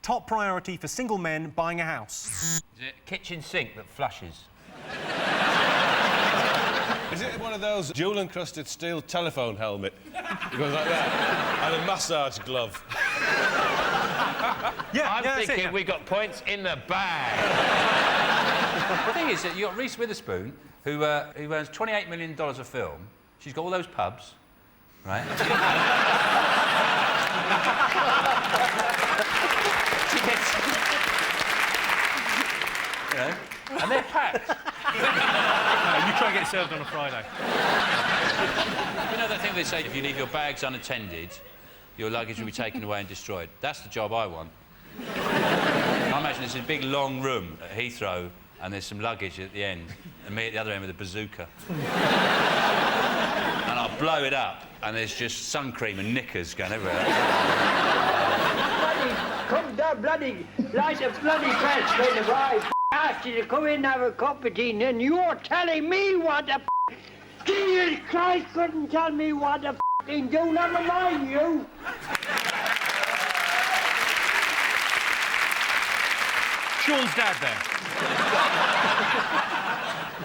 top priority for single men buying a house? Is it a kitchen sink that flushes? Is it one of those jewel-encrusted steel telephone helmet? It goes like that. And a massage glove. I'm thinking we got points in the bag. The thing is that you've got Reese Witherspoon, who earns $28 million a film. She's got all those pubs, right? She gets... You know, and they're packed. No, you try and get served on a Friday. You know that thing they say, if you leave your bags unattended, your luggage will be taken away and destroyed. That's the job I want. I imagine there's a big, long room at Heathrow, and there's some luggage at the end, and me at the other end with a bazooka. And I'll blow it up, and there's just sun cream and knickers going everywhere. Come down, bloody, like a bloody press when the wife asked you to come in and have a cup of tea, and you're telling me what the Jesus Christ couldn't tell me what the f***ing do, never mind you. Sean's dad there.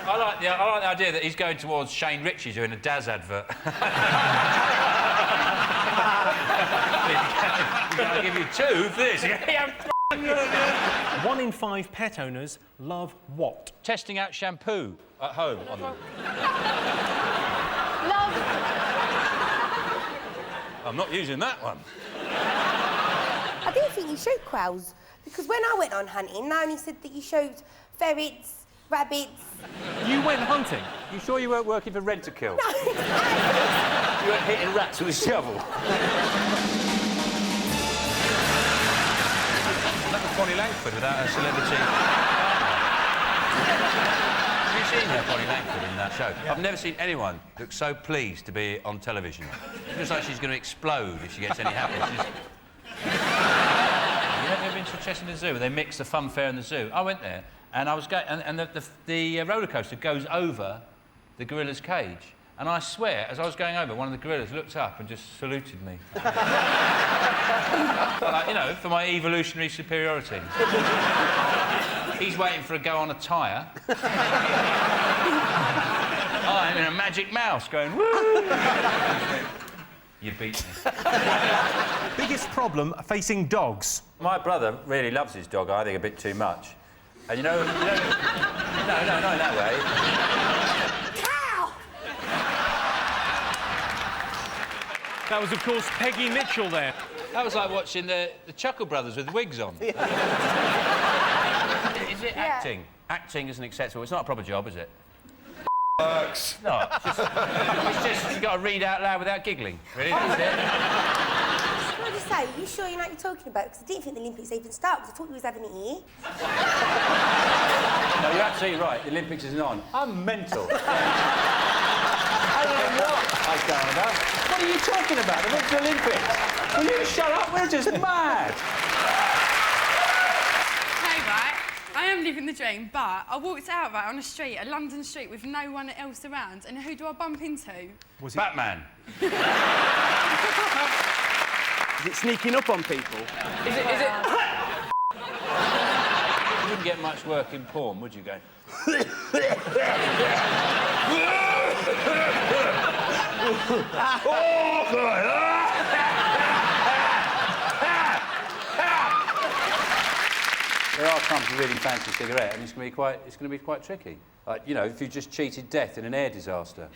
I like the idea that he's going towards Shane Ritchie doing a Daz advert. I'll give you 2 for this. 1 in 5 pet owners love what? Testing out shampoo at home on them. Love. I'm not using that one. I don't think you shoot quails, because when I went on hunting, they only said that you showed ferrets, rabbits. You went hunting? You sure you weren't working for Rent a Kill? No. You weren't hitting rats with a shovel? That was Bonnie Langford without a celebrity. Have you seen her, Bonnie Langford, in that show? Yeah. I've never seen anyone look so pleased to be on television. It looks like she's going to explode if she gets any happier. You've ever been to Chester Zoo where they mix the fun fair and the zoo? I went there, and I was going, and the roller coaster goes over the gorilla's cage. And I swear, as I was going over, one of the gorillas looked up and just saluted me. Like, you know, for my evolutionary superiority. He's waiting for a go on a tyre. I'm in a magic mouse going, woo! You beat me. Biggest problem facing dogs? My brother really loves his dog, I think, a bit too much. And you know... no, not in that way. That was, of course, Peggy Mitchell there. That was like watching the Chuckle Brothers with wigs on. Is it acting? Acting isn't acceptable. It's not a proper job, is it? Works. No, it's just you've got to read out loud without giggling. Really, that's it. Can I just say, are you sure you know what you're talking about? Because I didn't think the Olympics even started, because I thought you was having it here. No, you're absolutely right. The Olympics isn't on. I'm mental. I don't know what I was going about. What are you talking about? The Winter Olympics? Will you shut up? We're just mad. Hey, right, I am living the dream, but I walked out, right, on a street, a London street, with no one else around, and who do I bump into? Was it Batman. Is it sneaking up on people? Is it? You wouldn't get much work in porn, would you, go? There are times you really fancy a cigarette, and it's going to be quite tricky. Like, you know, if you just cheated death in an air disaster,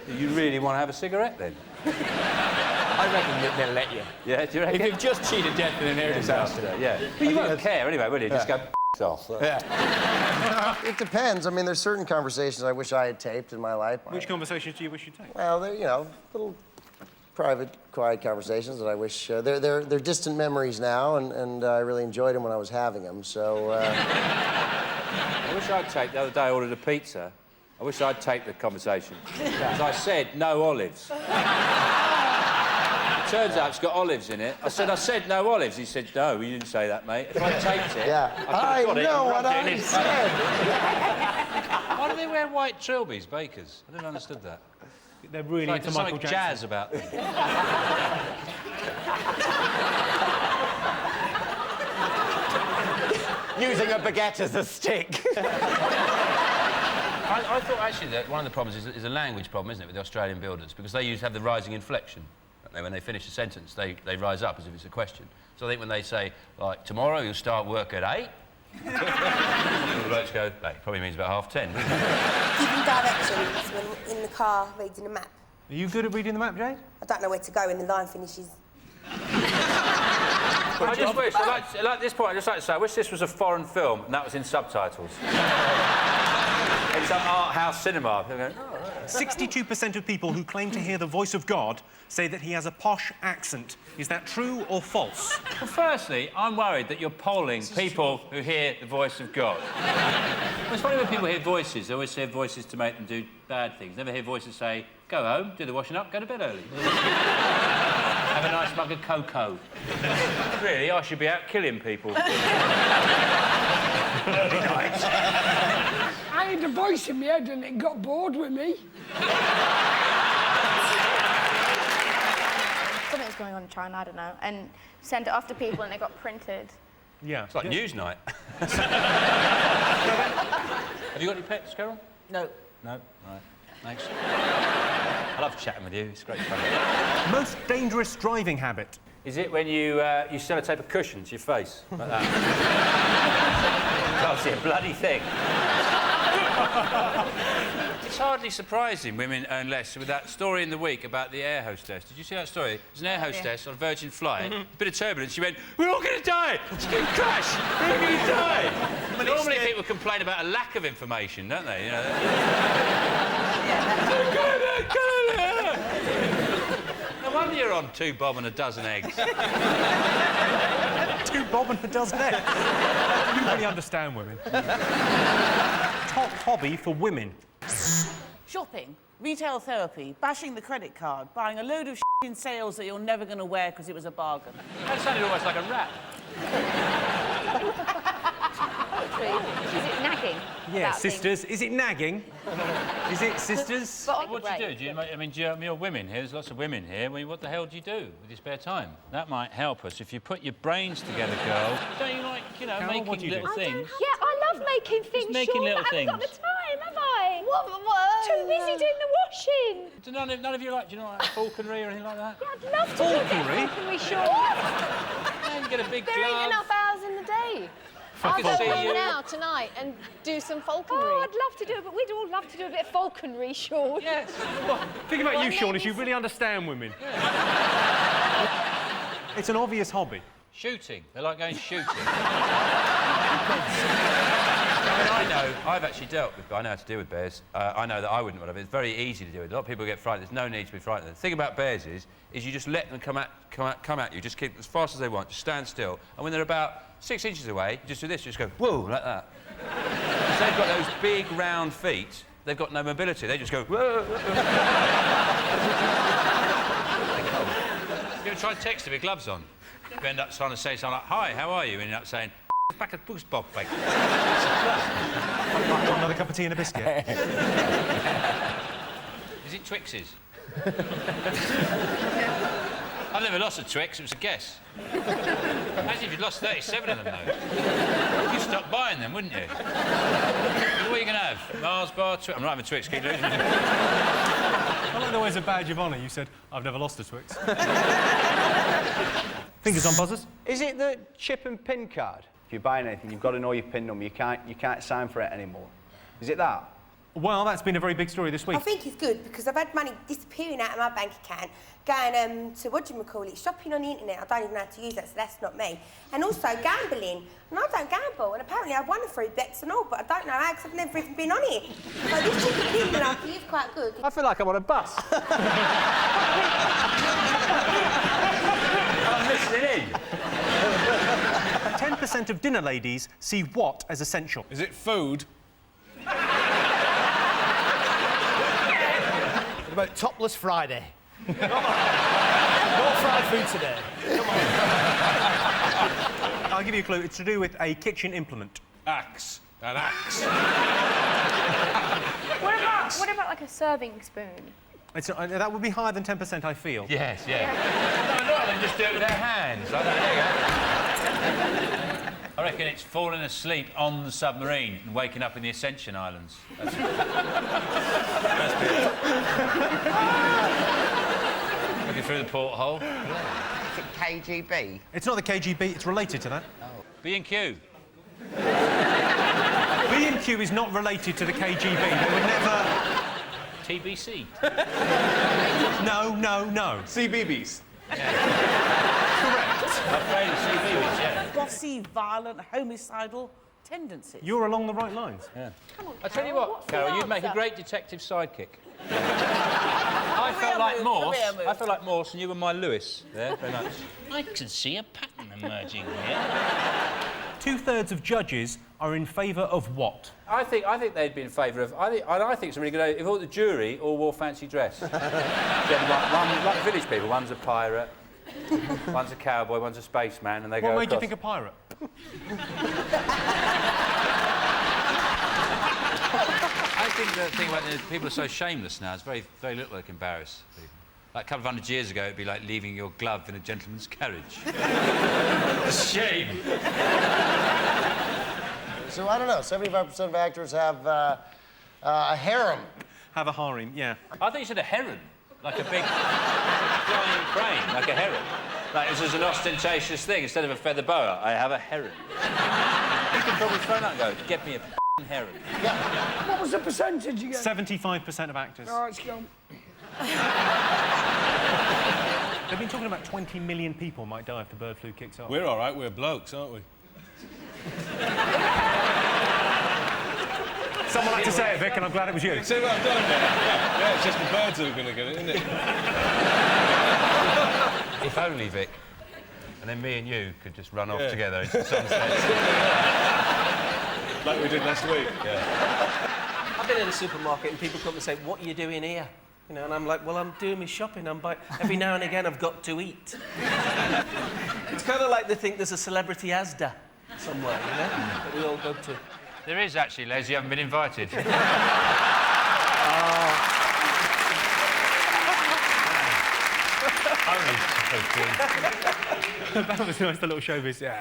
you really want to have a cigarette then? I reckon they'll let you. Yeah, do you reckon? If you've just cheated death in an air disaster. Yeah. But you won't care anyway, will you? Just go off. Yeah. It depends. I mean, there's certain conversations I wish I had taped in my life. Which conversations do you wish you'd take? Well, they're, you know, little private, quiet conversations that I wish... they're distant memories now, and I really enjoyed them when I was having them, so... I wish I'd taped... The other day I ordered a pizza. I wish I'd taped the conversation. Because I said, no olives. It turns out it's got olives in it. I said no olives. He said, no, you didn't say that, mate. If I'd taped it... Yeah, I know what I said. Why do they wear white trilbies, bakers? I never understood that. They're really Like, into there's Michael something Jackson. jazz about them. Using a baguette as a stick. I thought actually that one of the problems is a language problem, isn't it, with the Australian builders? Because they have the rising inflection. When they finish a sentence, they rise up as if it's a question. So I think when they say, like, tomorrow you'll start work at 8, all the blokes go, that probably means about 10:30. Giving directions when in the car reading a map. Are you good at reading the map, Jade? I don't know where to go when the line finishes. I just wish, at this point, I'd just like to say, I wish this was a foreign film and that was in subtitles. In some art house cinema. 62% of people who claim to hear the voice of God say that he has a posh accent. Is that true or false? Well, firstly, I'm worried that you're polling people who hear the voice of God. It's funny when people hear voices, they always hear voices to make them do bad things. Never hear voices say, go home, do the washing up, go to bed early. Have a nice mug of cocoa. Really, I should be out killing people. I had a voice in my head and it got bored with me. Something was going on in China, I don't know, and sent it off to people and it got printed. Yeah. It's like Newsnight. Have you got any pets, Carol? No. No? Right. Thanks. I love chatting with you. It's great fun. Most dangerous driving habit? Is it when you sellotape a cushion to your face? Like that? Can't see a bloody thing. It's hardly surprising women earn less with that story in the week about the air hostess. Did you see that story? There's an air hostess on a Virgin flight, a bit of turbulence, she went, we're all going to die! It's going to crash! We're all going to die! Normally people complain about a lack of information, don't they? You know, no wonder you're on 2 bob and a dozen eggs. 2 bob and a dozen eggs. You really understand women. Top hobby for women? Shopping, retail therapy, bashing the credit card, buying a load of in sales that you're never going to wear because it was a bargain. That sounded almost like a rap. Is it nagging? Yeah, sisters. Is it nagging? Is it sisters? What do you do? You're women here. There's lots of women here. I mean, what the hell do you do with your spare time? That might help us if you put your brains together, girl. Don't you like, you know, Carol, making little things? Yeah, I love making things, Just making little things. I haven't got the time, have I? What? Too busy doing the washing. Do none of you like, do you know, like falconry or anything like that? Yeah, I'd love to do a bit of falconry, Sean. Yeah, you get a big There glove. ain't enough hours in the day. I I'll can go see you. home now, tonight, and do some falconry. Oh, I'd love to do it, but we'd all love to do a bit of falconry, Sean. Yes. Well, think about you, Sean, as you really understand women. It's an obvious hobby. Shooting. They like going shooting. I know, I've actually dealt with, I know how to deal with bears. I know that I wouldn't want to, but it's very easy to deal with. A lot of people get frightened. There's no need to be frightened. The thing about bears is you just let them come at you. Just keep as fast as they want. Just stand still. And when they're about 6 inches away, you just do this. You just go, whoa, like that. Because they've got those big, round feet. They've got no mobility. They just go, whoa. You ever try to text with gloves on? You end up trying to say something like, hi, how are you? And you end up saying, back at Boost Bob, mate. Another cup of tea and a biscuit. Is it Twixes? I've never lost a Twix, it was a guess. Imagine if you'd lost 37 of them, though. You'd stop buying them, wouldn't you? What are you going to have? Mars bar, Twix? I'm not having Twix, keep losing. I like the way as a badge of honour you said, I've never lost a Twix. Fingers on buzzers. Is it the chip and pin card? If you're buying anything, you've got to know your pin number. You can't sign for it anymore. Is it that? Well, that's been a very big story this week. I think it's good because I've had money disappearing out of my bank account, going to shopping on the internet. I don't even know how to use that, so that's not me. And also gambling. And I don't gamble, and apparently I've won the 3 bets and all, but I don't know how because I've never even been on it. So this chicken pin that I think is quite good. I feel like I'm on a bus. I'm listening in. 10% of dinner ladies see what as essential? Is it food? What about Topless Friday? No fried food today. I'll give you a clue. It's to do with a kitchen implement. Axe. An axe. What about like a serving spoon? That would be higher than 10%, I feel. Yes, yeah. No, a lot of them just do it with their hands. Like that. I reckon it's falling asleep on the submarine and waking up in the Ascension Islands. That's looking through the porthole. Is it KGB? It's not the KGB, it's related to that. Oh. B&Q. B&Q is not related to the KGB. They would never... TBC. No. CBBS. Correct. I'm afraid it's CBBS, yeah. Bossy, violent, homicidal tendencies. You're along the right lines. Yeah. Come on, I'll tell you what, Carol, you'd make a great detective sidekick. I felt like Morse and you were my Lewis there, very much. I can see a pattern emerging here. 2/3 of judges are in favour of what? I think they'd be in favour of... I think it's a really good idea if all the jury all wore fancy dress. One, like village people, one's a pirate, one's a cowboy, one's a spaceman, and they go What made across. you think a pirate? I think the thing about people are so shameless now, it's very little that can embarrass people. Like a couple of 100 years ago, it'd be like leaving your glove in a gentleman's carriage. Shame. So I don't know. 75% of actors have a harem. Have a harem, yeah. I think you said a heron, like a big flying crane, like a heron. Like this is an ostentatious thing. Instead of a feather boa, I have a heron. You can probably phone up and go, get me a f***ing heron. Yeah. What was the percentage again? 75% of actors. All right, let's go. They've been talking about 20 million people might die if the bird flu kicks off. We're all right, we're blokes, aren't we? Someone had to say it, Vic, and I'm glad it was you. See what I've done there? Yeah, it's just the birds who are going to get it, isn't it? If only, Vic. And then me and you could just run off together into the sunset. Like we did last week. Yeah. I've been in a supermarket and people come and say, "What are you doing here?" You know, and I'm like, "Well, I'm doing my shopping. Every now and again, I've got to eat." It's kind of like they think there's a celebrity Asda somewhere, you know, that we all go to. There is actually, Les. You haven't been invited. That was nice, the little showbiz. Yeah.